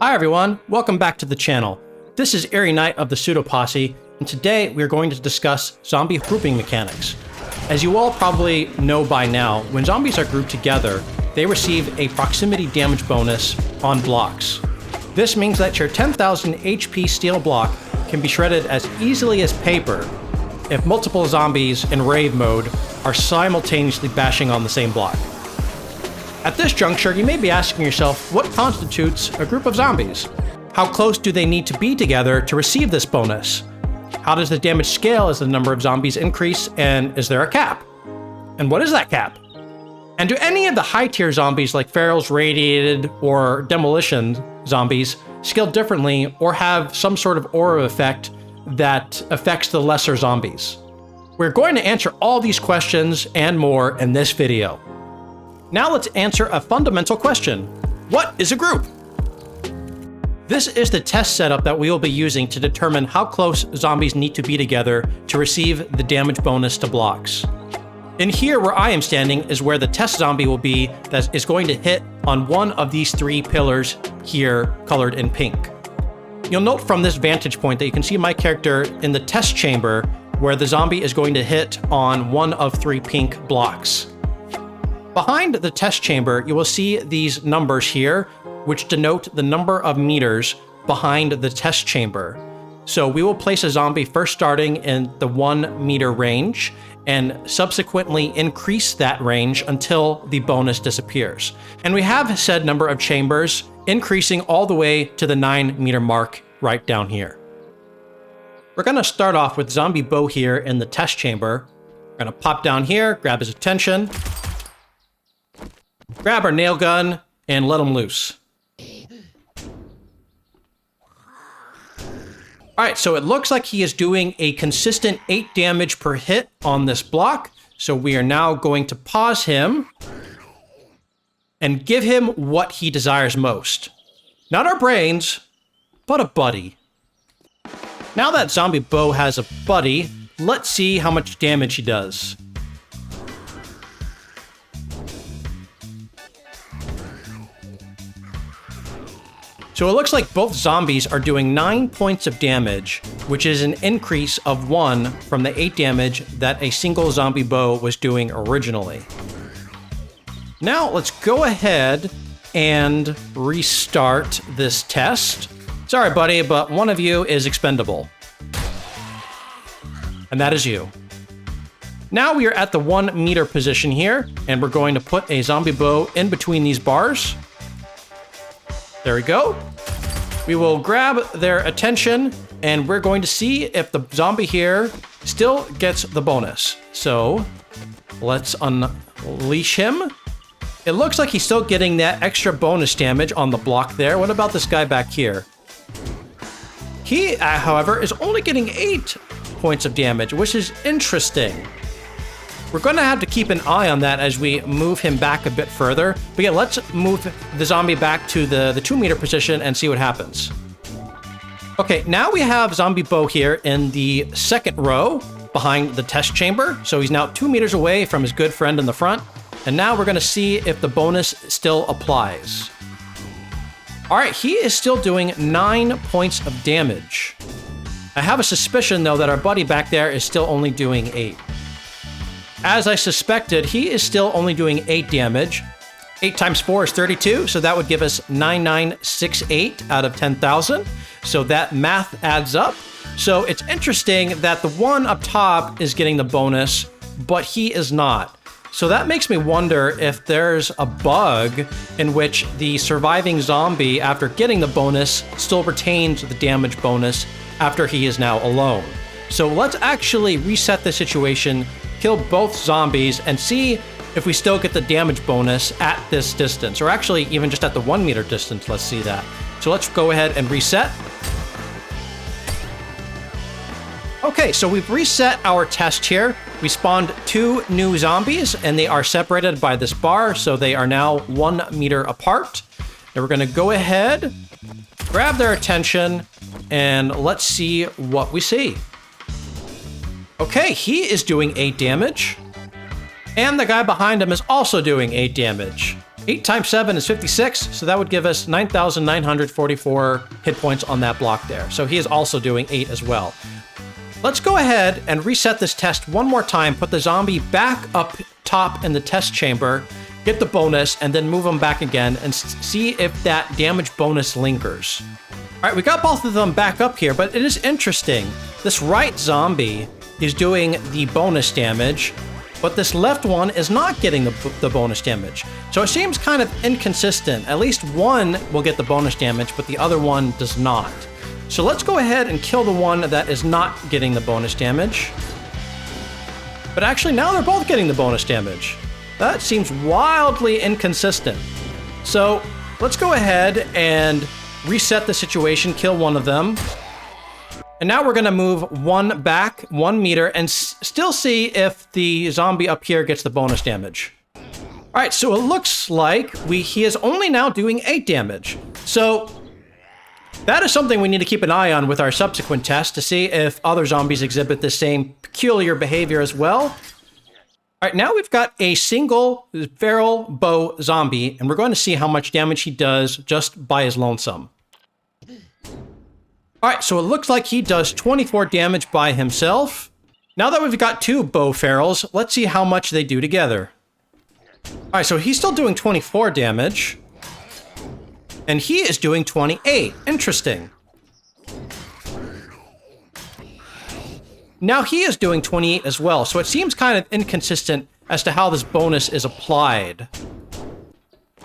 Hi everyone, welcome back to the channel. This is Airy Knight of the Pseudoposse, and today we are going to discuss zombie grouping mechanics. As you all probably know by now, when zombies are grouped together, they receive a proximity damage bonus on blocks. This means that your 10,000 HP steel block can be shredded as easily as paper if multiple zombies in rave mode are simultaneously bashing on the same block. At this juncture, you may be asking yourself, what constitutes a group of zombies? How close do they need to be together to receive this bonus? How does the damage scale as the number of zombies increase, and is there a cap? And what is that cap? And do any of the high-tier zombies like ferals, radiated, or demolition zombies scale differently or have some sort of aura effect that affects the lesser zombies? We're going to answer all these questions and more in this video. Now let's answer a fundamental question. What is a group? This is the test setup that we will be using to determine how close zombies need to be together to receive the damage bonus to blocks. In here where I am standing is where the test zombie will be that is going to hit on one of these three pillars here colored in pink. You'll note from this vantage point that you can see my character in the test chamber where the zombie is going to hit on one of three pink blocks. Behind the test chamber, you will see these numbers here, which denote the number of meters behind the test chamber. So we will place a zombie first starting in the 1 meter range and subsequently increase that range until the bonus disappears. And we have said number of chambers increasing all the way to the 9 meter mark right down here. We're gonna start off with Zombie Bo here in the test chamber. We're gonna pop down here, grab his attention, grab our nail gun, and let him loose. Alright, so it looks like he is doing a consistent 8 damage per hit on this block. So we are now going to pause him and give him what he desires most. Not our brains, but a buddy. Now that Zombie Bo has a buddy, let's see how much damage he does. So it looks like both zombies are doing 9 points of damage, which is an increase of 1 from the 8 damage that a single Zombie Bo was doing originally. Now let's go ahead and restart this test. Sorry, buddy, but one of you is expendable. And that is you. Now we are at the 1 meter position here, and we're going to put a Zombie Bo in between these bars. There we go. We will grab their attention and we're going to see if the zombie here still gets the bonus. So let's unleash him. It looks like he's still getting that extra bonus damage on the block there. What about this guy back here? He, however, is only getting 8 points of damage, which is interesting. We're going to have to keep an eye on that as we move him back a bit further. But yeah, let's move the zombie back to the 2 meter position and see what happens. Okay, now we have Zombie Bo here in the second row behind the test chamber. So he's now 2 meters away from his good friend in the front. And now we're going to see if the bonus still applies. All right, he is still doing 9 points of damage. I have a suspicion, though, that our buddy back there is still only doing 8. As I suspected, he is still only doing 8 damage. 8 times 4 is 32, so that would give us 9968 out of 10,000. So that math adds up. So it's interesting that the one up top is getting the bonus, but he is not. So that makes me wonder if there's a bug in which the surviving zombie, after getting the bonus, still retains the damage bonus after he is now alone. So let's actually reset the situation, kill both zombies, and see if we still get the damage bonus at this distance, or actually even just at the 1 meter distance. Let's see that. So let's go ahead and reset. Okay, so we've reset our test here. We spawned 2 new zombies, and they are separated by this bar, so they are now 1 meter apart. Now we're gonna go ahead, grab their attention, and let's see what we see. Okay, he is doing 8 damage. And the guy behind him is also doing 8 damage. 8 times 7 is 56, so that would give us 9,944 hit points on that block there. So he is also doing 8 as well. Let's go ahead and reset this test one more time, put the zombie back up top in the test chamber, get the bonus, and then move them back again and see if that damage bonus lingers. All right, we got both of them back up here, but it is interesting. This right zombie is doing the bonus damage, but this left one is not getting the bonus damage. So it seems kind of inconsistent. At least one will get the bonus damage, but the other one does not. So let's go ahead and kill the one that is not getting the bonus damage. But actually now they're both getting the bonus damage. That seems wildly inconsistent. So let's go ahead and reset the situation, kill one of them. And now we're gonna move one back 1 meter and still see if the zombie up here gets the bonus damage. All right, so it looks like he is only now doing 8 damage. So that is something we need to keep an eye on with our subsequent tests to see if other zombies exhibit the same peculiar behavior as well. All right, now we've got a single feral bow zombie, and we're going to see how much damage he does just by his lonesome. All right, so it looks like he does 24 damage by himself. Now that we've got 2 bow ferals, let's see how much they do together. All right, so he's still doing 24 damage. And he is doing 28. Interesting. Now he is doing 28 as well, so it seems kind of inconsistent as to how this bonus is applied.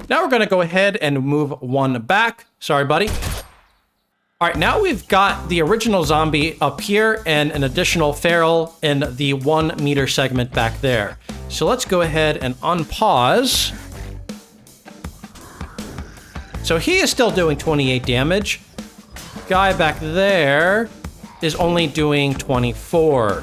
Now we're going to go ahead and move one back. Sorry, buddy. All right, now we've got the original zombie up here and an additional feral in the 1 meter segment back there. So let's go ahead and unpause. So he is still doing 28 damage. Guy back there is only doing 24.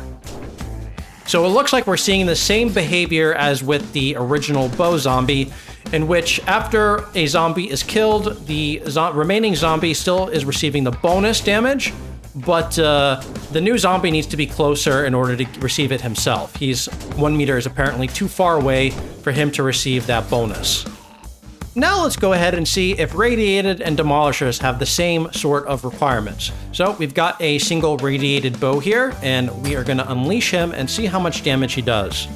So it looks like we're seeing the same behavior as with the original bow zombie, in which after a zombie is killed, the remaining zombie still is receiving the bonus damage, but the new zombie needs to be closer in order to receive it himself. 1 meter is apparently too far away for him to receive that bonus. Now let's go ahead and see if radiated and demolishers have the same sort of requirements. So we've got a single radiated bow here, and we are going to unleash him and see how much damage he does.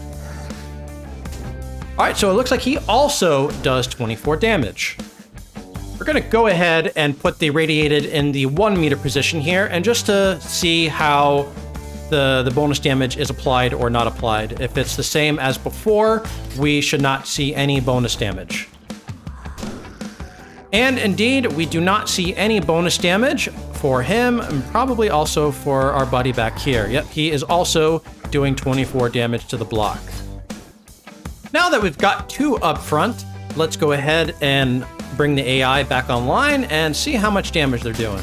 All right, so it looks like he also does 24 damage. We're going to go ahead and put the radiated in the 1 meter position here, and just to see how the bonus damage is applied or not applied. If it's the same as before, we should not see any bonus damage. And indeed, we do not see any bonus damage for him, and probably also for our buddy back here. Yep, he is also doing 24 damage to the block. Now that we've got 2 up front, let's go ahead and bring the AI back online and see how much damage they're doing.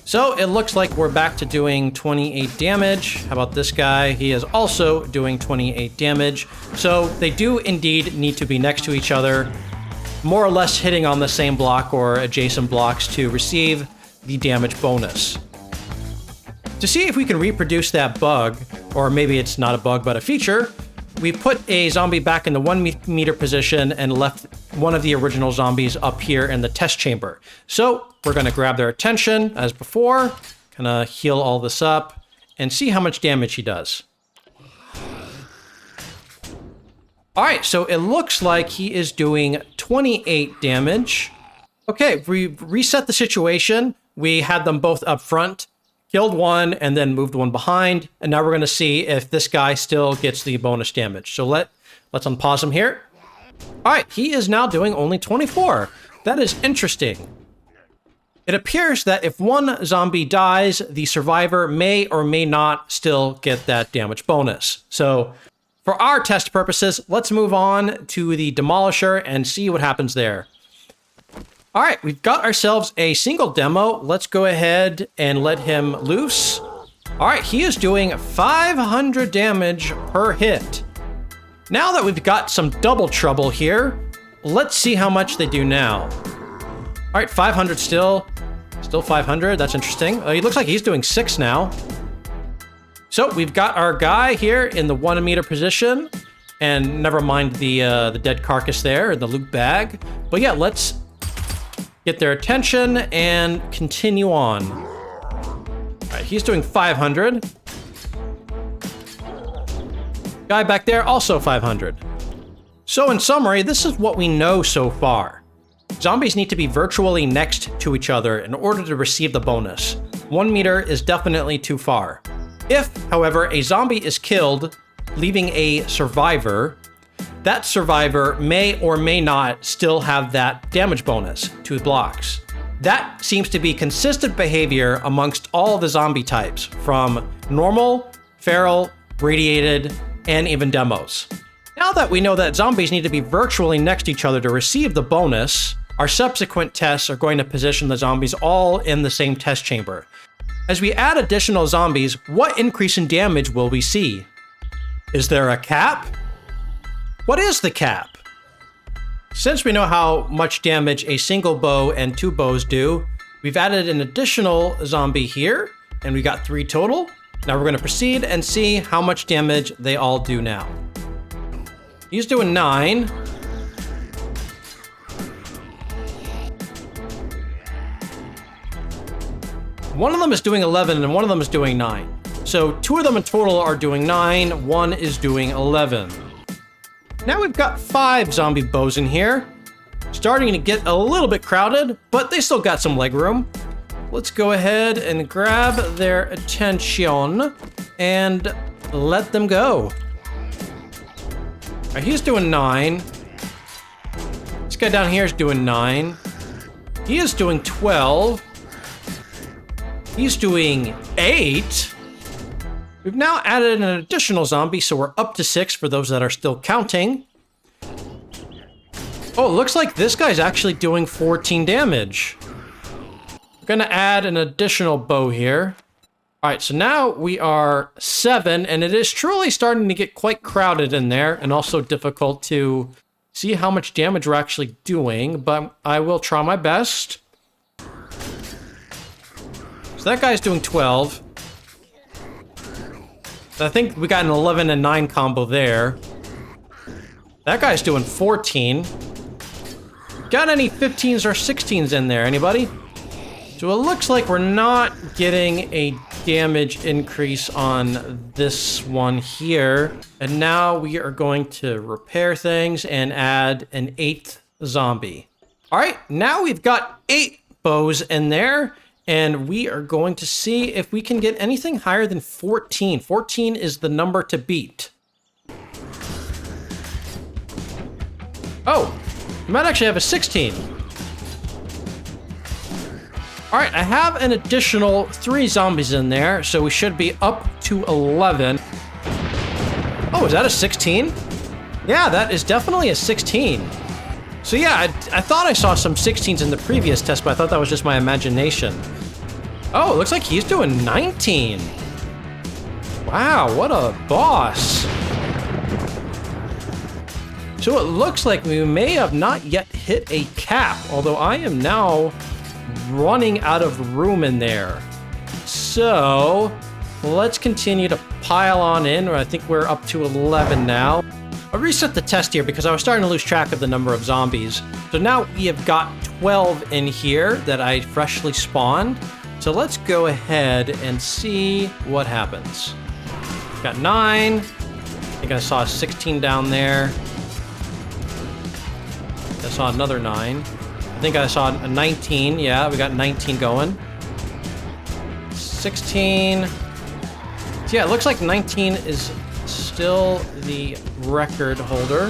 So it looks like we're back to doing 28 damage. How about this guy? He is also doing 28 damage. So they do indeed need to be next to each other, more or less hitting on the same block or adjacent blocks to receive the damage bonus. To see if we can reproduce that bug, or maybe it's not a bug but a feature, we put a zombie back in the 1 meter position and left one of the original zombies up here in the test chamber. So we're going to grab their attention as before, kind of heal all this up, and see how much damage he does. All right, so it looks like he is doing 28 damage. Okay, we reset the situation. We had them both up front, killed one, and then moved one behind. And now we're going to see if this guy still gets the bonus damage. So let's unpause him here. All right, he is now doing only 24. That is interesting. It appears that if one zombie dies, the survivor may or may not still get that damage bonus. So for our test purposes, let's move on to the Demolisher and see what happens there. All right, we've got ourselves a single demo. Let's go ahead and let him loose. All right, he is doing 500 damage per hit. Now that we've got some double trouble here, let's see how much they do now. All right, 500 still 500. That's interesting. He looks like he's doing 6 now. So we've got our guy here in the 1 meter position. And never mind the dead carcass there, and the loot bag. But yeah, let's get their attention and continue on. All right, he's doing 500. Guy back there, also 500. So in summary, this is what we know so far. Zombies need to be virtually next to each other in order to receive the bonus. 1 meter is definitely too far. If, however, a zombie is killed, leaving a survivor, that survivor may or may not still have that damage bonus, 2 blocks. That seems to be consistent behavior amongst all the zombie types, from normal, feral, radiated, and even demos. Now that we know that zombies need to be virtually next to each other to receive the bonus, our subsequent tests are going to position the zombies all in the same test chamber. As we add additional zombies, what increase in damage will we see? Is there a cap? What is the cap? Since we know how much damage a single bow and 2 bows do, we've added an additional zombie here, and we got 3 total. Now we're going to proceed and see how much damage they all do now. He's doing 9. One of them is doing 11 and one of them is doing 9. So 2 of them in total are doing 9, 1 is doing 11. Now we've got 5 zombie bows in here. Starting to get a little bit crowded, but they still got some leg room. Let's go ahead and grab their attention and let them go. All right, he's doing 9. This guy down here is doing 9. He is doing 12. He's doing 8. We've now added an additional zombie, so we're up to 6 for those that are still counting. Oh, it looks like this guy's actually doing 14 damage. We're gonna add an additional bow here. All right, so now we are 7, and it is truly starting to get quite crowded in there, and also difficult to see how much damage we're actually doing, but I will try my best. So that guy's doing 12. So I think we got an 11 and 9 combo there. That guy's doing 14. Got any 15s or 16s in there, anybody? So it looks like we're not getting a damage increase on this one here. And now we are going to repair things and add an 8th zombie. All right, now we've got 8 bows in there. And we are going to see if we can get anything higher than 14. 14 is the number to beat. Oh, we might actually have a 16. All right, I have an additional 3 zombies in there, so we should be up to 11. Oh, is that a 16? Yeah, that is definitely a 16. So yeah, I thought I saw some 16s in the previous test, but I thought that was just my imagination. Oh, it looks like he's doing 19. Wow, what a boss. So it looks like we may have not yet hit a cap, although I am now running out of room in there. So let's continue to pile on in. I think we're up to 11 now. I reset the test here because I was starting to lose track of the number of zombies. So now we have got 12 in here that I freshly spawned. So let's go ahead and see what happens. Got 9. I think I saw a 16 down there. I saw another 9. I think I saw a 19. Yeah, we got 19 going. 16. So yeah, it looks like 19 is still the record holder.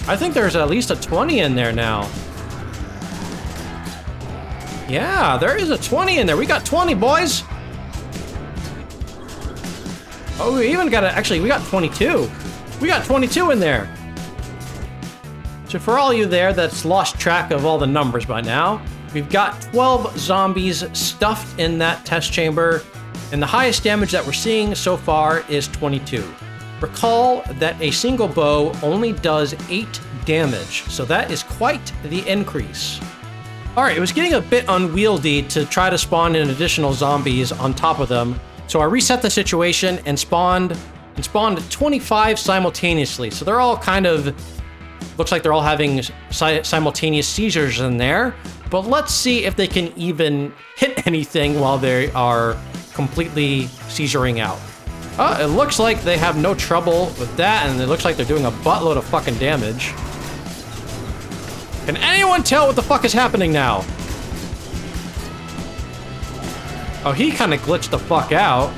I think there's at least a 20 in there now. Yeah, there is a 20 in there. We got 20, boys. Oh, we even got we got 22. We got 22 in there. So for all you there that's lost track of all the numbers by now, we've got 12 zombies stuffed in that test chamber. And the highest damage that we're seeing so far is 22. Recall that a single bow only does 8 damage, so that is quite the increase. Alright, it was getting a bit unwieldy to try to spawn in additional zombies on top of them, so I reset the situation and spawned and spawned 25 simultaneously. So they're all kind of, looks like they're all having simultaneous seizures in there. But let's see if they can even hit anything while they are completely seizuring out. It looks like they have no trouble with that, and it looks like they're doing a buttload of fucking damage. Can anyone tell what the fuck is happening now? Oh, he kind of glitched the fuck out.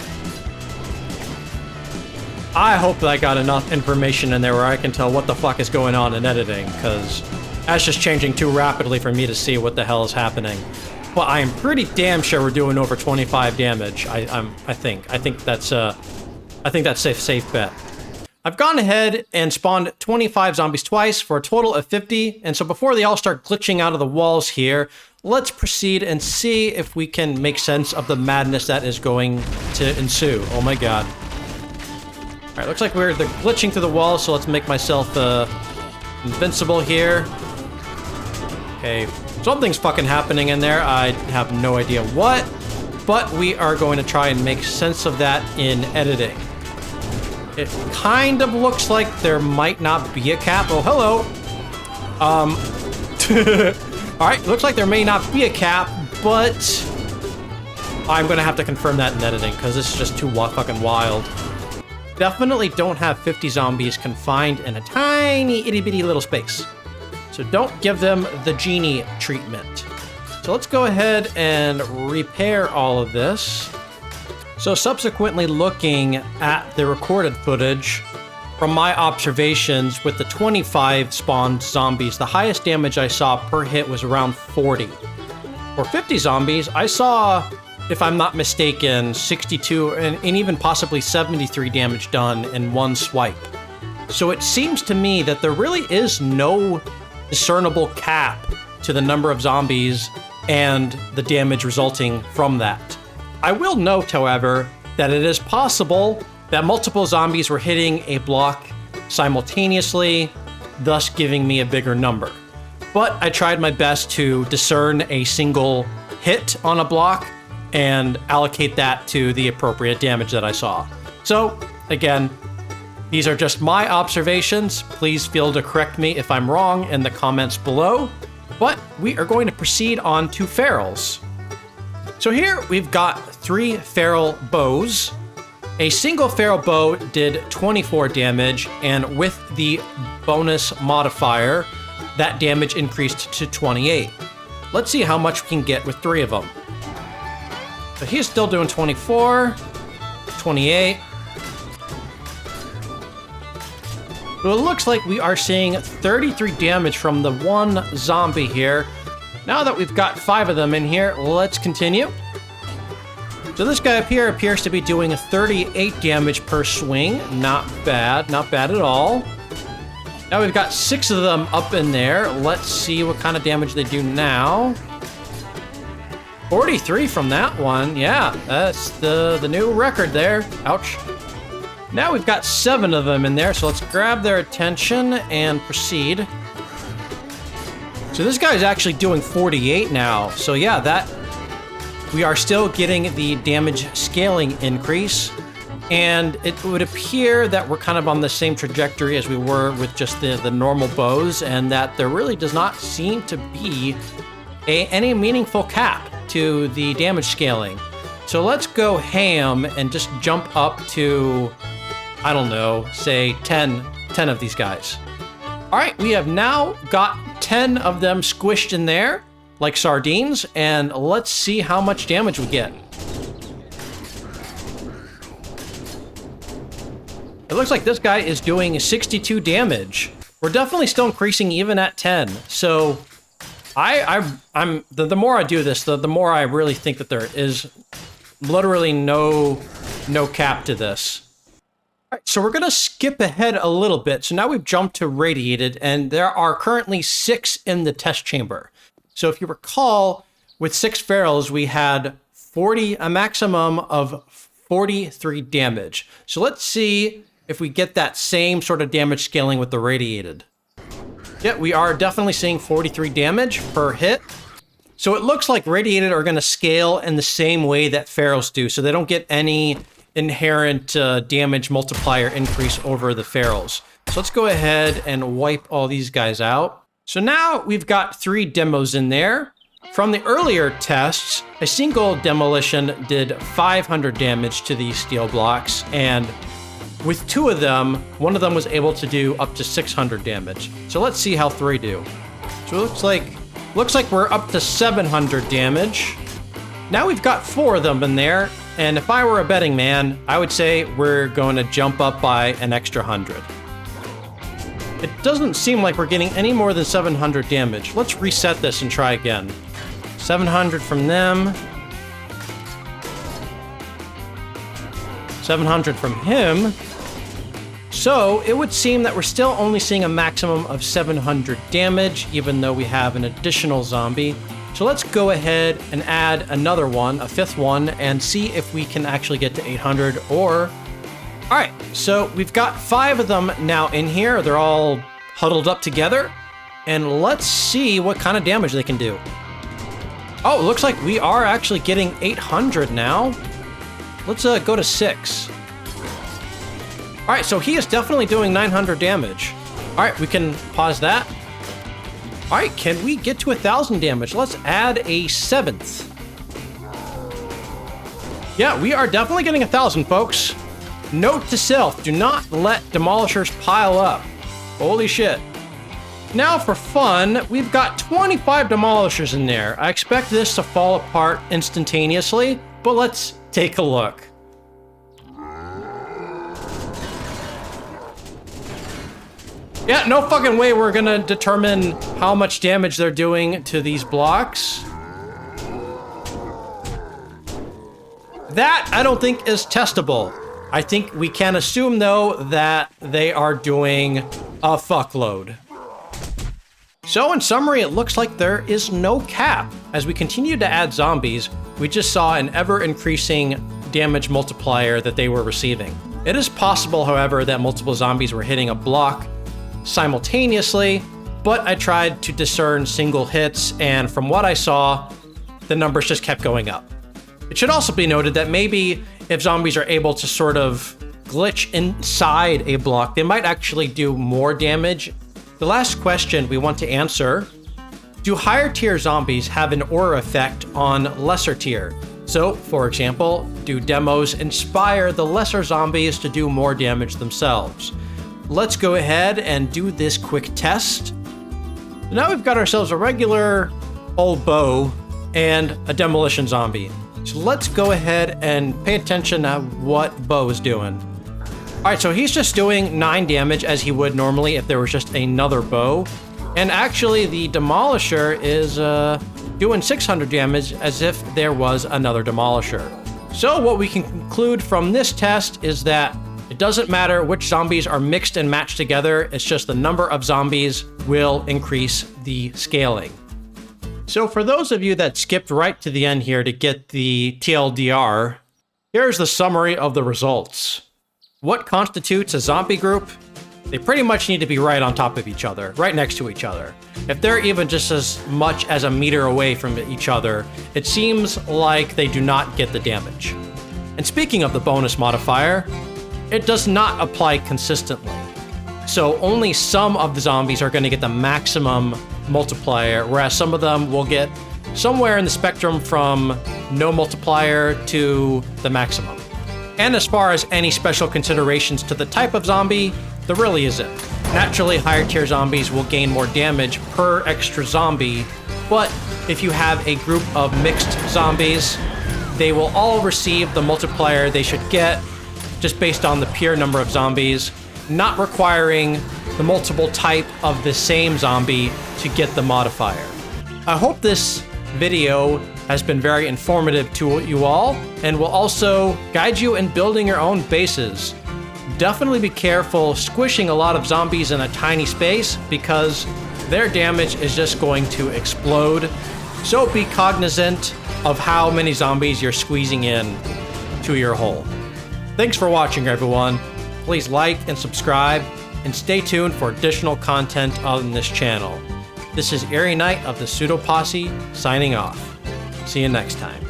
I hope that I got enough information in there where I can tell what the fuck is going on in editing, because that's just changing too rapidly for me to see what the hell is happening. But I am pretty damn sure we're doing over 25 damage. I think that's a safe bet. I've gone ahead and spawned 25 zombies twice for a total of 50. And so before they all start glitching out of the walls here, let's proceed and see if we can make sense of the madness that is going to ensue. Oh my god. All right, looks like they're glitching through the walls, so let's make myself invincible here. Okay, something's fucking happening in there. I have no idea what, but we are going to try and make sense of that in editing. It kind of looks like there might not be a cap. Oh, hello. All right, looks like there may not be a cap, but I'm gonna have to confirm that in editing because this is just too fucking wild. Definitely don't have 50 zombies confined in a tiny itty bitty little space. So don't give them the genie treatment. So let's go ahead and repair all of this. So subsequently looking at the recorded footage, from my observations with the 25 spawned zombies, the highest damage I saw per hit was around 40. For 50 zombies, I saw, if I'm not mistaken, 62 and even possibly 73 damage done in one swipe. So it seems to me that there really is no discernible cap to the number of zombies and the damage resulting from that. I will note, however, that it is possible that multiple zombies were hitting a block simultaneously, thus giving me a bigger number. But I tried my best to discern a single hit on a block and allocate that to the appropriate damage that I saw. So, again, these are just my observations. Please feel to correct me if I'm wrong in the comments below. But we are going to proceed on to ferals. So here we've got 3 feral bows. A single feral bow did 24 damage, and with the bonus modifier, that damage increased to 28. Let's see how much we can get with 3 of them. So he's still doing 24, 28. So it looks like we are seeing 33 damage from the one zombie here. Now that we've got 5 of them in here, let's continue. So this guy up here appears to be doing 38 damage per swing. Not bad at all. Now we've got 6 of them up in there. Let's see what kind of damage they do now. 43 from that one. Yeah, that's the new record there. Ouch. Now we've got 7 of them in there, so let's grab their attention and proceed. So this guy's actually doing 48 now. So yeah, that we are still getting the damage scaling increase, and it would appear that we're kind of on the same trajectory as we were with just the normal bows, and that there really does not seem to be any meaningful cap to the damage scaling. So let's go ham and just jump up to, I don't know, say 10 of these guys. All right, we have now got 10 of them squished in there like sardines, and let's see how much damage we get. It looks like this guy is doing 62 damage. We're definitely still increasing even at 10. So I'm the more I do this, the more I really think that there is literally no cap to this. All right, so we're gonna skip ahead a little bit. So now we've jumped to radiated, and there are currently 6 in the test chamber. So if you recall, with 6 ferals, we had a maximum of 43 damage. So let's see if we get that same sort of damage scaling with the radiated. Yeah, we are definitely seeing 43 damage per hit. So it looks like radiated are going to scale in the same way that ferals do. So they don't get any inherent damage multiplier increase over the ferals. So let's go ahead and wipe all these guys out. So now we've got 3 demos in there. From the earlier tests, a single demolition did 500 damage to these steel blocks, and with 2 of them, one of them was able to do up to 600 damage. So let's see how 3 do. So it looks like we're up to 700 damage. Now we've got 4 of them in there, and if I were a betting man, I would say we're going to jump up by an extra 100. It doesn't seem like we're getting any more than 700 damage. Let's reset this and try again. 700 from them. 700 from him. So it would seem that we're still only seeing a maximum of 700 damage, even though we have an additional zombie. So let's go ahead and add another one, a 5th one, and see if we can actually get to 800 or... All right, so we've got 5 of them now in here. They're all huddled up together. And let's see what kind of damage they can do. Oh, it looks like we are actually getting 800 now. Let's go to 6. All right, so he is definitely doing 900 damage. All right, we can pause that. All right, can we get to 1,000 damage? Let's add a 7th. Yeah, we are definitely getting 1,000, folks. Note to self, do not let demolishers pile up. Holy shit. Now for fun, we've got 25 demolishers in there. I expect this to fall apart instantaneously, but let's take a look. Yeah, no fucking way we're gonna determine how much damage they're doing to these blocks. That, I don't think, is testable. I think we can assume, though, that they are doing a fuckload. So, in summary, it looks like there is no cap. As we continue to add zombies, we just saw an ever-increasing damage multiplier that they were receiving. It is possible, however, that multiple zombies were hitting a block simultaneously, but I tried to discern single hits, and from what I saw, the numbers just kept going up. It should also be noted that maybe if zombies are able to sort of glitch inside a block, they might actually do more damage. The last question we want to answer: do higher tier zombies have an aura effect on lesser tier? So, for example, do demos inspire the lesser zombies to do more damage themselves? Let's go ahead and do this quick test. Now we've got ourselves a regular old bow and a demolition zombie. So let's go ahead and pay attention to what Bo is doing. All right, so he's just doing 9 damage as he would normally if there was just another bow. And actually the Demolisher is doing 600 damage as if there was another Demolisher. So what we can conclude from this test is that it doesn't matter which zombies are mixed and matched together, it's just the number of zombies will increase the scaling. So for those of you that skipped right to the end here to get the TLDR, here's the summary of the results. What constitutes a zombie group? They pretty much need to be right on top of each other, right next to each other. If they're even just as much as a meter away from each other, it seems like they do not get the damage. And speaking of the bonus modifier, it does not apply consistently. So only some of the zombies are going to get the maximum multiplier, whereas some of them will get somewhere in the spectrum from no multiplier to the maximum. And as far as any special considerations to the type of zombie, there really isn't. Naturally, higher tier zombies will gain more damage per extra zombie, but if you have a group of mixed zombies, they will all receive the multiplier they should get just based on the pure number of zombies, not requiring the multiple type of the same zombie to get the modifier. I hope this video has been very informative to you all and will also guide you in building your own bases. Definitely be careful squishing a lot of zombies in a tiny space because their damage is just going to explode. So be cognizant of how many zombies you're squeezing in to your hole. Thanks for watching, everyone. Please like and subscribe, and stay tuned for additional content on this channel. This is Airy Knight of the Pseudo Posse, signing off. See you next time.